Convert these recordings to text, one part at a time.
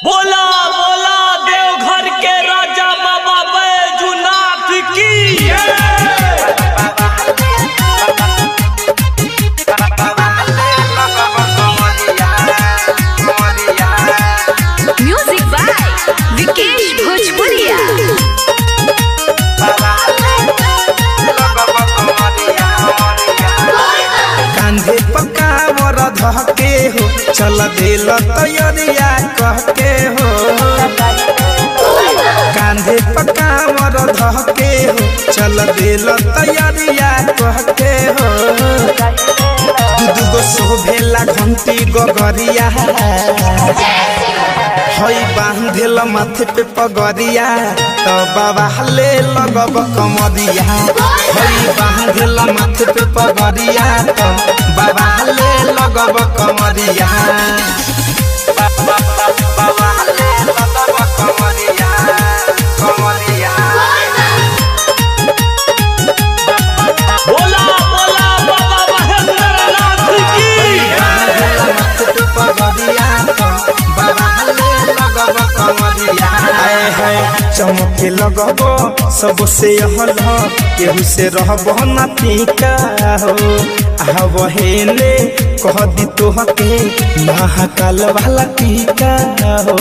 बोला बोला देवघर के राजा बाबा बैजूनाथ की म्यूजिक बाय विकेश भोजपुरिया। कांधे पकावर धके हो चल दिल तैयारिया कहके हो। कांधे पकावर धके हो चल दिल तैयारिया कहके हो। दूगो शोभेला घंटी गगरिया हई बांधेल माथे पे पगरिया तो बाबा ले लगब कमरिया। हई बांधेल माथे पे पगरिया तो बाबा ले लगब कमरिया। बाबा ले लगब कमरिया कमरिया। बोला बोला बाबा महेंद्रनाथ की माथे पे पगरिया तो बाबा ले लगब कमरिया। आए है चमके लगब सबसे हल केहू से रहब ना फीका हो। आव हेले कह दी तोहके महाकाल वाला टीका हो।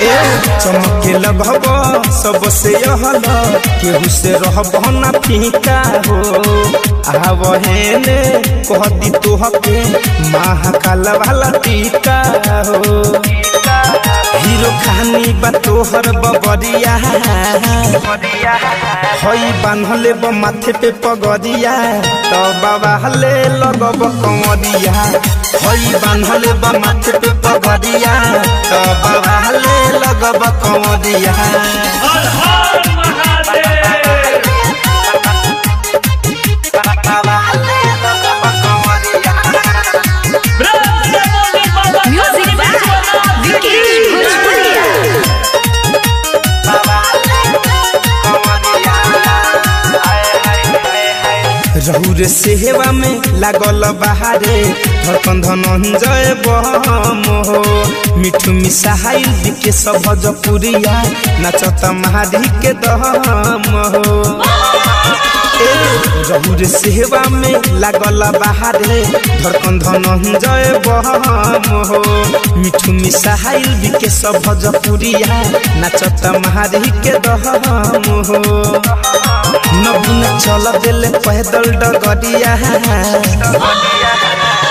ए चमके लगब सबसे हल केहू से रहब ना फीका हो। आव हेले कह दी तोहके महाकाल वाला टीका हो। हीरो खानी बा तोहर बबरिया हई बान्हले ब माथे पे पगरिया तो बाबा ले लगब कमरिया। हई बान्हले ब माथे पे पगरिया तो बाबा ले लगब कमरिया। हर हर महादेव। बाबा ले लगब कमरिया। प्रेम से बोली बाबा म्यूजिक बाय विकेश भोजपुरिया। रहुर सेवा में लागल बहारे धड़कन धनंजय बम हो। मिठू मिसाइल दिखे सब भजपुरिया नचत महारी के दम हो। रहुर सेवा में लागल बहारे धड़कन धनंजय बम हो। मिठू मिसाइल दिखे सब भजपुरिया नचत महारी के दम हो। नबुन चल दिल पैदल डगरिया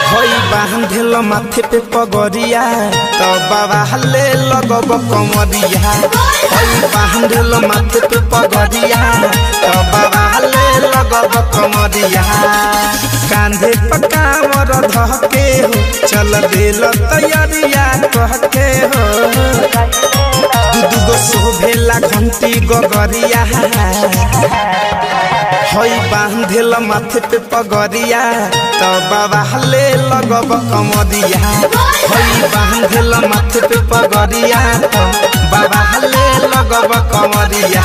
हई बांधेल माथे पे पगरिया तो बाबा ले लगब कमरिया। हई बांधेल माथे पे पगरिया तो बाबा ले लगब कमरिया। कांधे पकावर धके हो चल दिल तैयारिया कहके हो। दूगो शोभेला घंटी गगरिया हई बांधेल माथे पे पगरिया तो बाबा ले लगब कमरिया। हई बांधेल माथे पे पगरिया तो बाबा ले लगब कमरिया।